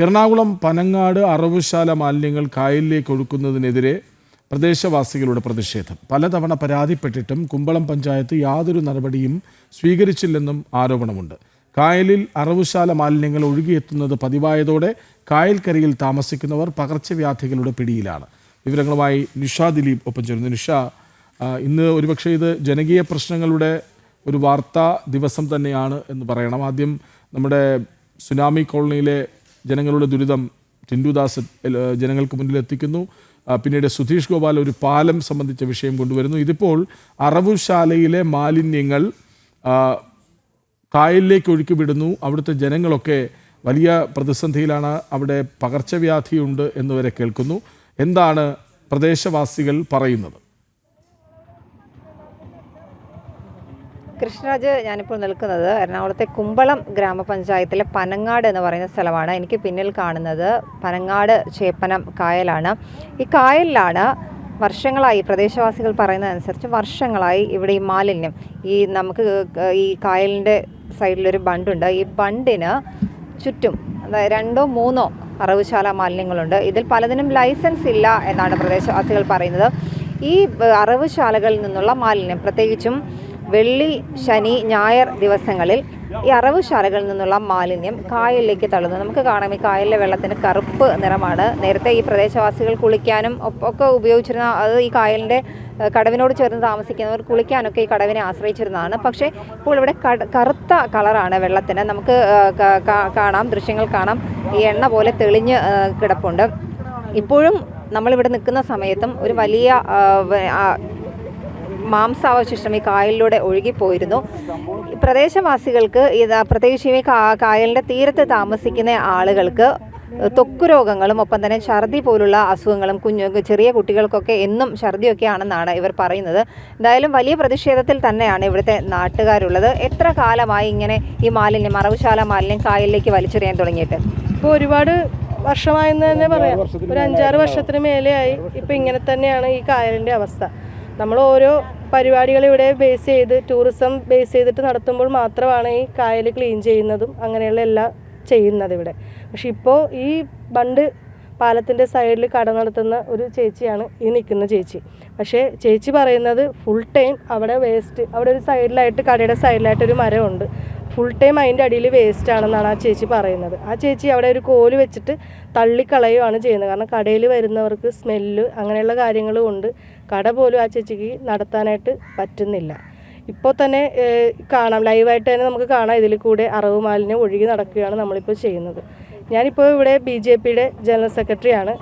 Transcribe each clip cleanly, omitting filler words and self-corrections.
എറണാകുളം പനങ്ങാട് അറവുശാല മാലിന്യങ്ങൾ കായലിലേക്ക് ഒഴുക്കുന്നതിനെതിരെ പ്രദേശവാസികളുടെ പ്രതിഷേധം. പലതവണ പരാതിപ്പെട്ടിട്ടും കുമ്പളം പഞ്ചായത്ത് യാതൊരു നടപടിയും സ്വീകരിച്ചില്ലെന്നും ആരോപണമുണ്ട്. കായലിൽ അറവുശാല മാലിന്യങ്ങൾ ഒഴുകിയെത്തുന്നത് പതിവായതോടെ കായൽക്കരയിൽ താമസിക്കുന്നവർ പകർച്ചവ്യാധികളുടെ പിടിയിലാണ്. വിവരങ്ങളുമായി നിഷ ദിലീപ് ഒപ്പം ചേരുന്നു. നിഷ, ഇന്ന് ഒരുപക്ഷെ ഇത് ജനകീയ പ്രശ്നങ്ങളുടെ ഒരു വാർത്താ ദിവസം തന്നെയാണ് എന്ന് പറയണം. ആദ്യം നമ്മുടെ സുനാമി കോളനിയിലെ ജനങ്ങളുടെ ദുരിതം ടിൻഡുദാസ് ജനങ്ങൾക്ക് മുന്നിൽ എത്തിക്കുന്നു. പിന്നീട് സുധീഷ് ഗോപാൽ ഒരു പാലം സംബന്ധിച്ച വിഷയം കൊണ്ടുവരുന്നു. ഇതിപ്പോൾ അറവുശാലയിലെ മാലിന്യങ്ങൾ കായലിലേക്ക് ഒഴുക്കി വിടുന്നു. അവിടുത്തെ ജനങ്ങളൊക്കെ വലിയ പ്രതിസന്ധിയിലാണ്. അവിടെ പകർച്ചവ്യാധിയുണ്ട് എന്നുവരെ കേൾക്കുന്നു. എന്താണ് പ്രദേശവാസികൾ പറയുന്നത്? കൃഷ്ണരാജ്, ഞാനിപ്പോൾ നിൽക്കുന്നത് എറണാകുളത്തെ കുമ്പളം ഗ്രാമപഞ്ചായത്തിലെ പനങ്ങാട് എന്ന് പറയുന്ന സ്ഥലമാണ്. എനിക്ക് പിന്നിൽ കാണുന്നത് പനങ്ങാട് ചേപ്പനം കായലാണ്. ഈ കായലിലാണ് വർഷങ്ങളായി, പ്രദേശവാസികൾ പറയുന്നതനുസരിച്ച് വർഷങ്ങളായി ഇവിടെ ഈ മാലിന്യം, നമുക്ക് ഈ കായലിൻ്റെ സൈഡിലൊരു ബണ്ടുണ്ട്. ഈ ബണ്ടിന് ചുറ്റും രണ്ടോ മൂന്നോ അറവുശാല മാലിന്യങ്ങളുണ്ട്. ഇതിൽ പലതിനും ലൈസൻസ് ഇല്ല എന്നാണ് പ്രദേശവാസികൾ പറയുന്നത്. ഈ അറവുശാലകളിൽ നിന്നുള്ള മാലിന്യം, പ്രത്യേകിച്ചും വെള്ളി, ശനി, ഞായർ ദിവസങ്ങളിൽ ഈ അറവുശാലകളിൽ നിന്നുള്ള മാലിന്യം കായലിലേക്ക് തള്ളുന്നു. നമുക്ക് കാണാം, ഈ കായലിലെ വെള്ളത്തിന് കറുപ്പ് നിറമാണ്. നേരത്തെ ഈ പ്രദേശവാസികൾ കുളിക്കാനും ഒക്കെ ഉപയോഗിച്ചിരുന്ന, അത് ഈ കായലിൻ്റെ കടവിനോട് ചേർന്ന് താമസിക്കുന്നവർ കുളിക്കാനൊക്കെ ഈ കടവിനെ ആശ്രയിച്ചിരുന്നതാണ്. പക്ഷേ ഇപ്പോൾ ഇവിടെ കറുത്ത കളറാണ് വെള്ളത്തിന്. നമുക്ക് കാണാം, ദൃശ്യങ്ങൾ കാണാം, ഈ എണ്ണ പോലെ തെളിഞ്ഞ് കിടപ്പുണ്ട്. ഇപ്പോഴും നമ്മളിവിടെ നിൽക്കുന്ന സമയത്തും ഒരു വലിയ മാംസാവശിഷ്ടം ഈ കായലിലൂടെ ഒഴുകിപ്പോയിരുന്നു. പ്രദേശവാസികൾക്ക് പ്രത്യേകിച്ച് ഈ കായലിൻ്റെ തീരത്ത് താമസിക്കുന്ന ആളുകൾക്ക് ത്വക്ക് രോഗങ്ങളും ഒപ്പം തന്നെ ഛർദി പോലുള്ള അസുഖങ്ങളും ചെറിയ കുട്ടികൾക്കൊക്കെ എന്നും ഛർദിയൊക്കെ ആണെന്നാണ് ഇവർ പറയുന്നത്. എന്തായാലും വലിയ പ്രതിഷേധത്തിൽ തന്നെയാണ് ഇവിടുത്തെ നാട്ടുകാരുള്ളത്. എത്ര കാലമായി ഇങ്ങനെ ഈ മാലിന്യം, അറവുശാല മാലിന്യം കായലിലേക്ക് വലിച്ചെറിയാൻ തുടങ്ങിയിട്ട്? ഇപ്പോൾ ഒരുപാട് വർഷമായെന്ന് തന്നെ പറയാം. ഒരു 5-6 വർഷത്തിന് മേലെയായി ഇപ്പോൾ ഇങ്ങനെ തന്നെയാണ് ഈ കായലിൻ്റെ അവസ്ഥ. നമ്മൾ ഓരോ പരിപാടികൾ ഇവിടെ ബേസ് ചെയ്ത്, ടൂറിസം ബേസ് ചെയ്തിട്ട് നടത്തുമ്പോൾ മാത്രമാണ് ഈ കായൽ ക്ലീൻ ചെയ്യുന്നതും അങ്ങനെയുള്ള എല്ലാം ചെയ്യുന്നത് ഇവിടെ. പക്ഷെ ഇപ്പോൾ ഈ ബണ്ട് പാലത്തിൻ്റെ സൈഡിൽ കട നടത്തുന്ന ഒരു ചേച്ചിയാണ് ഈ നിൽക്കുന്ന ചേച്ചി. പക്ഷേ ചേച്ചി പറയുന്നത് ഫുൾ ടൈം അവിടെ വേസ്റ്റ്, അവിടെ ഒരു സൈഡിലായിട്ട്, കടയുടെ സൈഡിലായിട്ട് ഒരു മരമുണ്ട്, ഫുൾ ടൈം അതിൻ്റെ അടിയിൽ വേസ്റ്റ് ആണെന്നാണ് ആ ചേച്ചി പറയുന്നത്. ആ ചേച്ചി അവിടെ ഒരു കോല് വെച്ചിട്ട് തള്ളിക്കളയുകയാണ് ചെയ്യുന്നത്. കാരണം കടയിൽ വരുന്നവർക്ക് സ്മെല്ല് അങ്ങനെയുള്ള കാര്യങ്ങൾ കൊണ്ട് കട പോലും ആ ചേച്ചിക്ക് നടത്താനായിട്ട് പറ്റുന്നില്ല. ഇപ്പോൾ തന്നെ കാണാം, ലൈവായിട്ട് തന്നെ നമുക്ക് കാണാം, ഇതിൽ കൂടെ അറവ് മാലിന്യം ഒഴുകി നടക്കുകയാണ് നമ്മളിപ്പോൾ ചെയ്യുന്നത്. ഞാനിപ്പോൾ ഇവിടെ BJPയുടെ ജനറൽ സെക്രട്ടറിയാണ്.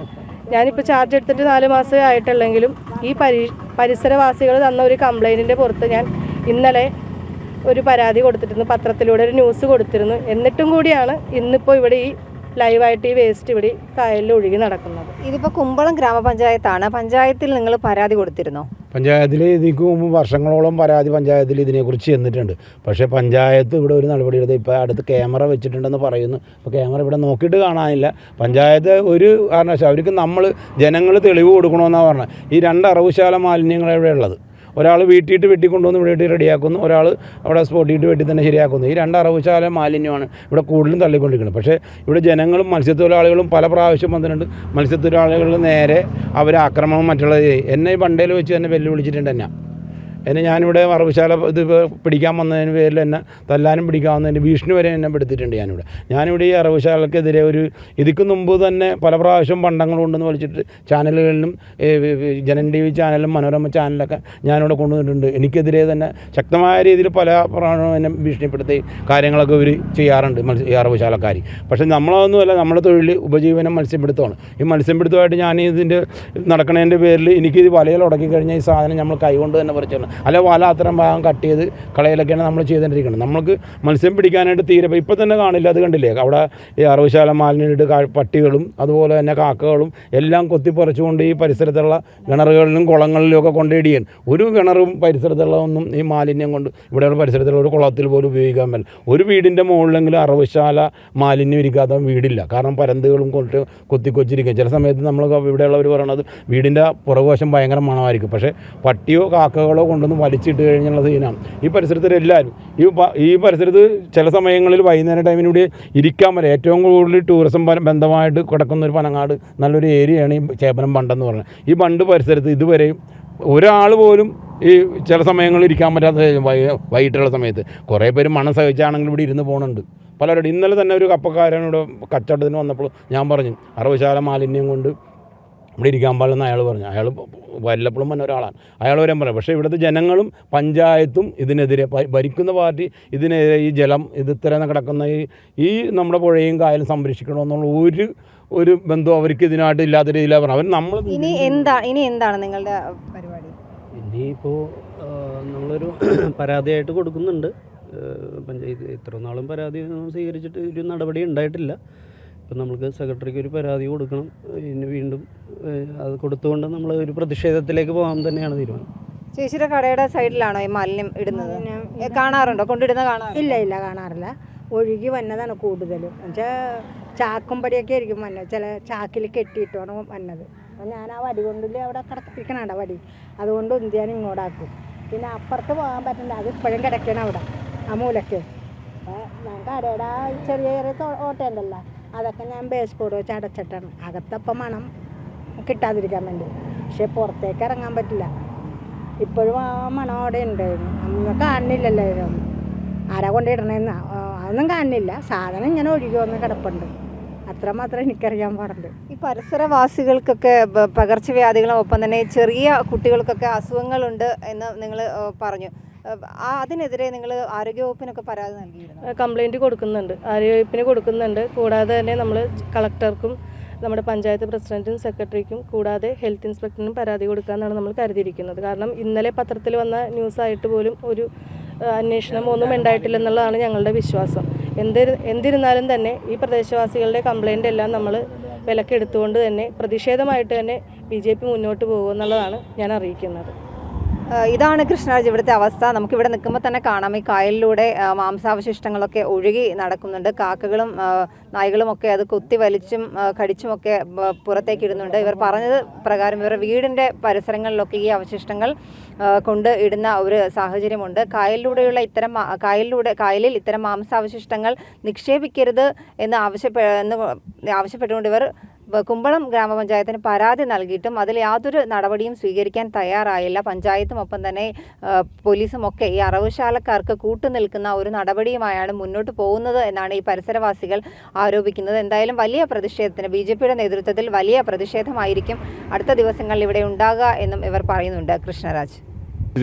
ഞാനിപ്പോൾ ചാർജ് എടുത്തിട്ട് 4 മാസമേ ആയിട്ടുള്ളെങ്കിലും ഈ പരിസരവാസികൾ തന്ന ഒരു കംപ്ലൈൻറ്റിൻ്റെ പുറത്ത് ഞാൻ ഇന്നലെ ഒരു പരാതി കൊടുത്തിരുന്നു, പത്രത്തിലൂടെ ഒരു ന്യൂസ് കൊടുത്തിരുന്നു. എന്നിട്ടും കൂടിയാണ് ഇന്നിപ്പോൾ ഇവിടെ ഈ ലൈവായിട്ട് ഈ വേസ്റ്റ് ഇവിടെ കായലിൽ ഒഴുകി നടക്കുന്നത്. ഇതിപ്പോൾ കുമ്പളം ഗ്രാമപഞ്ചായത്താണ്. പഞ്ചായത്തിൽ നിങ്ങൾ പരാതി കൊടുത്തിരുന്നോ? പഞ്ചായത്തിൽ ഇതിക്ക് മുമ്പ് വർഷങ്ങളോളം പരാതി പഞ്ചായത്തിൽ ഇതിനെക്കുറിച്ച് ചെന്നിട്ടുണ്ട്. പക്ഷേ പഞ്ചായത്ത് ഇവിടെ ഒരു നടപടി എടുത്ത്, ഇപ്പോൾ അടുത്ത് ക്യാമറ വെച്ചിട്ടുണ്ടെന്ന് പറയുന്നു. അപ്പോൾ ക്യാമറ ഇവിടെ നോക്കിയിട്ട് കാണാനില്ല. പഞ്ചായത്ത് ഒരു കാരണവശാലും അവർക്ക് നമ്മൾ ജനങ്ങൾ തെളിവ് കൊടുക്കണമെന്നാണ് പറഞ്ഞത്. ഈ 2 അറവുശാല മാലിന്യങ്ങൾ ഇവിടെ ഉള്ളത്, ഒരാൾ വീട്ടിയിട്ട് വെട്ടിക്കൊണ്ടുവന്ന് ഇവിടെ റെഡിയാക്കുന്നു, ഒരാൾ അവിടെ സ്പോട്ടിയിട്ട് വെട്ടി തന്നെ ശരിയാക്കുന്നു. ഈ 2 അറവുശാല മാലിന്യമാണ് ഇവിടെ കൂടുതലും തള്ളിക്കൊണ്ടിരിക്കുന്നത്. പക്ഷേ ഇവിടെ ജനങ്ങളും മത്സ്യത്തൊഴിലാളികളും പല പ്രാവശ്യം വന്നിട്ടുണ്ട്. മത്സ്യത്തൊഴിലാളികളുടെ നേരെ അവർ ആക്രമണം മറ്റുള്ളത് എന്നെ ഈ ബണ്ടയിൽ വെച്ച് തന്നെ വെല്ലുവിളിച്ചിട്ടുണ്ട്. ഞാനിവിടെ അറവുശാല ഇത് പിടിക്കാൻ വന്നതിന് പേരിൽ എന്നെ തല്ലാനും പിടിക്കാവുന്നതിന് ഭീഷണി വരെ എന്നെ പെടുത്തിയിട്ടുണ്ട്. ഞാനിവിടെ ഈ അറവുശാലക്കെതിരെ ഇതിക്ക് മുമ്പ് തന്നെ പല പ്രാവശ്യം പണ്ടങ്ങൾ കൊണ്ടുവന്ന് വലിച്ചിട്ട് ചാനലുകളിലും ജനൻ TV ചാനലും മനോരമ ചാനലൊക്കെ ഞാനിവിടെ കൊണ്ടുവന്നിട്ടുണ്ട്. എനിക്കെതിരെ തന്നെ ശക്തമായ രീതിയിൽ പല പ്രാവശ്യം എന്നെ ഭീഷണിപ്പെടുത്തി കാര്യങ്ങളൊക്കെ ഇവർ ചെയ്യാറുണ്ട് ഈ അറവുശാലക്കാർ. പക്ഷേ നമ്മളതൊന്നുമല്ല, നമ്മുടെ തൊഴിൽ ഉപജീവനം മത്സ്യപിടുത്തമാണ്. ഈ മത്സ്യപിടുത്തമായിട്ട് ഞാൻ ഇതിൻ്റെ നടക്കണതിൻ്റെ പേരിൽ എനിക്കിത് വലയിൽ ഉടക്കി കഴിഞ്ഞാൽ ഈ സാധനം നമ്മൾ കൈകൊണ്ട് തന്നെ പറിച്ചാണ്, അല്ല വല അത്തരം ഭാഗം കട്ട് ചെയ്ത് കളയിലൊക്കെയാണ് നമ്മൾ ചെയ്തുകൊണ്ടിരിക്കുന്നത്. നമ്മൾക്ക് മത്സ്യം പിടിക്കാനായിട്ട് തീരെ ഇപ്പോൾ തന്നെ കാണില്ല. അത് കണ്ടില്ലേ, അവിടെ ഈ അറവുശാല മാലിന്യമിട്ട് പട്ടികളും അതുപോലെ തന്നെ കാക്കകളും എല്ലാം കൊത്തിപ്പറിച്ചുകൊണ്ട് ഈ പരിസരത്തുള്ള കിണറുകളിലും കുളങ്ങളിലും ഒക്കെ കൊണ്ടിടിയാണ്. ഒരു കിണറും പരിസരത്തുള്ള ഒന്നും ഈ മാലിന്യം കൊണ്ട് ഇവിടെയുള്ള പരിസരത്തുള്ള ഒരു കുളത്തിൽ പോലും ഉപയോഗിക്കാൻ പറ്റില്ല. ഒരു വീടിൻ്റെ മുകളിലെങ്കിലും അറവുശാല മാലിന്യം ഇരിക്കാത്ത വീടില്ല. കാരണം പരന്തുകളും കൊണ്ട് കൊത്തിക്കൊച്ചിരിക്കും. ചില സമയത്ത് നമ്മൾ ഇവിടെയുള്ളവർ പറയണത് വീടിൻ്റെ പുറകുവശം ഭയങ്കര മണമായിരിക്കും. പക്ഷേ പട്ടിയോ കാക്കകളോ കൊണ്ട് കൊണ്ടൊന്ന് വലിച്ചിട്ട് കഴിഞ്ഞുള്ള സീനാണ്. ഈ പരിസരത്തിൽ എല്ലാവരും ഈ പരിസരത്ത് ചില സമയങ്ങളിൽ വൈകുന്നേരം ടൈമിലൂടെ ഇരിക്കാൻ പറ്റും. ഏറ്റവും കൂടുതൽ ടൂറിസം ബന്ധമായിട്ട് കിടക്കുന്ന ഒരു പനങ്ങാട് നല്ലൊരു ഏരിയയാണ് ഈ ചേപ്പനം ബണ്ടെന്ന് പറഞ്ഞത്. ഈ ബണ്ട് പരിസരത്ത് ഇതുവരെയും ഒരാൾ പോലും ഈ ചില സമയങ്ങളിൽ ഇരിക്കാൻ പറ്റാത്ത വൈകിട്ടുള്ള സമയത്ത് കുറേ പേര് മണം സഹിച്ചാണെങ്കിൽ ഇവിടെ ഇരുന്ന് പോകുന്നുണ്ട് പലരോട്. ഇന്നലെ തന്നെ ഒരു കപ്പക്കാരനോട് കച്ചവടത്തിന് വന്നപ്പോൾ ഞാൻ പറഞ്ഞു അറവുശാല മാലിന്യം കൊണ്ട് ഇവിടെ ഇരിക്കാൻ പാടില്ലെന്ന് അയാൾ പറഞ്ഞു. അയാൾ വല്ലപ്പോഴും വന്ന ഒരാളാണ്, അയാൾ വരാൻ പറയും. പക്ഷേ ഇവിടുത്തെ ജനങ്ങളും പഞ്ചായത്തും ഇതിനെതിരെ, ഭരിക്കുന്ന പാർട്ടി ഇതിനെതിരെ ഈ ജലം ഇത്ര കിടക്കുന്ന ഈ നമ്മുടെ പുഴയും കായലും സംരക്ഷിക്കണമെന്നുള്ള ഒരു ബന്ധം അവർക്ക് ഇതിനായിട്ട് ഇല്ലാത്ത രീതിയിലാണ് പറഞ്ഞത്. അവർ നമ്മൾ ഇനി എന്താണ് നിങ്ങളുടെ പരിപാടി? ഇനിയിപ്പോൾ നമ്മളൊരു പരാതിയായിട്ട് കൊടുക്കുന്നുണ്ട്. പഞ്ചായത്ത് ഇത്ര നാളും പരാതി സ്വീകരിച്ചിട്ട് ഒരു നടപടി ഉണ്ടായിട്ടില്ല. ഇപ്പം നമുക്ക് സെക്രട്ടറിക്ക് ഒരു പരാതി കൊടുക്കണം. ഇനി വീണ്ടും അത് കൊടുത്തുകൊണ്ട് നമ്മൾ ഒരു പ്രതിഷേധത്തിലേക്ക് പോകാൻ തന്നെയാണ് തീരുമാനം. ചേച്ചിയുടെ കടയുടെ സൈഡിലാണോ ഈ മാലിന്യം ഇടുന്നത്? കാണാറുണ്ടോ? കൊണ്ടിടുന്ന കാണാറില്ല? ഇല്ല കാണാറില്ല. ഒഴുകി വന്നതാണ് കൂടുതലും. എന്നുവെച്ചാൽ ചാക്കും പടിയൊക്കെ ആയിരിക്കും വന്നത്. ചില ചാക്കിൽ കെട്ടിയിട്ടാണ് വന്നത്. അപ്പോൾ ഞാൻ ആ വടി കൊണ്ടിൽ അവിടെ കിടക്കിരിക്കണ വടി, അതുകൊണ്ട് ഉന്തിയാൻ ഇങ്ങോട്ടാക്കും. പിന്നെ അപ്പുറത്ത് പോകാൻ പറ്റില്ല, അത് ഇപ്പോഴും കിടക്കണം അവിടെ ആ മൂലക്ക്. അപ്പോൾ ഞാൻ കടയുടെ ആ ചെറിയ ഓട്ടയുണ്ടല്ലോ, അതൊക്കെ ഞാൻ ബേസ് ബോർഡ് വെച്ച് അടച്ചിട്ടാണ്. അകത്തപ്പം മണം കിട്ടാതിരിക്കാൻ വേണ്ടി. പക്ഷേ പുറത്തേക്ക് ഇറങ്ങാൻ പറ്റില്ല. ഇപ്പോഴും ആ മണം അവിടെ ഉണ്ടായിരുന്നു. അന്ന് കാണുന്നില്ലല്ലോ ഇതൊന്നും. ആരാ കൊണ്ടിടണമെന്ന് അതൊന്നും കാണുന്നില്ല. സാധനം ഇങ്ങനെ ഒഴുകി വന്ന് കിടപ്പുണ്ട്. അത്രമാത്രം എനിക്കറിയാൻ പാടുണ്ട്. ഈ പരിസരവാസികൾക്കൊക്കെ പകർച്ചവ്യാധികളും ഒപ്പം തന്നെ ചെറിയ കുട്ടികൾക്കൊക്കെ അസുഖങ്ങളുണ്ട് എന്ന് നിങ്ങൾ പറഞ്ഞു. അതിനെതിരെ നിങ്ങൾ ആരോഗ്യവകുപ്പിനൊക്കെ പരാതി നൽകിയിരുന്നു? കംപ്ലൈൻറ്റ് കൊടുക്കുന്നുണ്ട്, ആരോഗ്യവകുപ്പിന് കൊടുക്കുന്നുണ്ട്. കൂടാതെ തന്നെ നമ്മൾ കളക്ടർക്കും നമ്മുടെ പഞ്ചായത്ത് പ്രസിഡൻറ്റും സെക്രട്ടറിക്കും കൂടാതെ ഹെൽത്ത് ഇൻസ്പെക്ടറിനും പരാതി കൊടുക്കാമെന്നാണ് നമ്മൾ കരുതിയിരിക്കുന്നത്. കാരണം ഇന്നലെ പത്രത്തിൽ വന്ന ന്യൂസായിട്ട് പോലും ഒരു അന്വേഷണം ഒന്നും ഉണ്ടായിട്ടില്ലെന്നുള്ളതാണ് ഞങ്ങളുടെ വിശ്വാസം. എന്തിരുന്നാലും തന്നെ ഈ പ്രദേശവാസികളുടെ കംപ്ലൈൻ്റ് എല്ലാം നമ്മൾ വിലക്കെടുത്തുകൊണ്ട് തന്നെ പ്രതിഷേധമായിട്ട് തന്നെ BJP മുന്നോട്ട് പോകുമെന്നുള്ളതാണ് ഞാൻ അറിയിക്കുന്നത്. ഇതാണ് കൃഷ്ണരാജ് ഇവിടുത്തെ അവസ്ഥ. നമുക്കിവിടെ നിൽക്കുമ്പോൾ തന്നെ കാണാം ഈ കായലിലൂടെ മാംസാവശിഷ്ടങ്ങളൊക്കെ ഒഴുകി നടക്കുന്നുണ്ട്. കാക്കകളും നായ്കളും ഒക്കെ അത് കുത്തി വലിച്ചും കടിച്ചുമൊക്കെ പുറത്തേക്ക് ഇടുന്നുണ്ട്. ഇവർ പറഞ്ഞത് പ്രകാരം ഇവരുടെ വീടിൻ്റെ പരിസരങ്ങളിലൊക്കെ ഈ അവശിഷ്ടങ്ങൾ കൊണ്ട് ഇടുന്ന ഒരു സാഹചര്യമുണ്ട്. കായലിൽ ഇത്തരം മാംസാവശിഷ്ടങ്ങൾ നിക്ഷേപിക്കരുത് എന്ന് ആവശ്യപ്പെട്ടുകൊണ്ട് ഇവർ കുമ്പളം ഗ്രാമപഞ്ചായത്തിന് പരാതി നൽകിയിട്ടും അതിൽ യാതൊരു നടപടിയും സ്വീകരിക്കാൻ തയ്യാറായില്ല. പഞ്ചായത്തും ഒപ്പം തന്നെ പോലീസും ഒക്കെ ഈ അറവുശാലക്കാർക്ക് കൂട്ടുനിൽക്കുന്ന ഒരു നടപടിയുമായാണ് മുന്നോട്ട് പോകുന്നത് എന്നാണ് ഈ പരിസരവാസികൾ ആരോപിക്കുന്നത്. എന്തായാലും വലിയ പ്രതിഷേധത്തിന് BJPയുടെ നേതൃത്വത്തിൽ വലിയ പ്രതിഷേധമായിരിക്കും അടുത്ത ദിവസങ്ങളിൽ ഇവിടെ ഉണ്ടാകുക എന്നും ഇവർ പറയുന്നുണ്ട്. കൃഷ്ണരാജ്.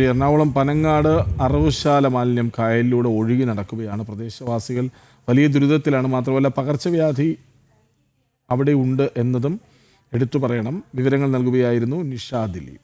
എറണാകുളം പനങ്ങാട് അറവുശാല മാലിന്യം കായലിലൂടെ ഒഴുകി നടക്കുകയാണ്. പ്രദേശവാസികൾ വലിയ ദുരിതത്തിലാണ്. മാത്രമല്ല പകർച്ചവ്യാധി അവിടെ ഉണ്ട് എന്നതും എടുത്തു പറയണം. വിവരങ്ങൾ നൽകുകയായിരുന്നു നിഷ ദിലീപ്.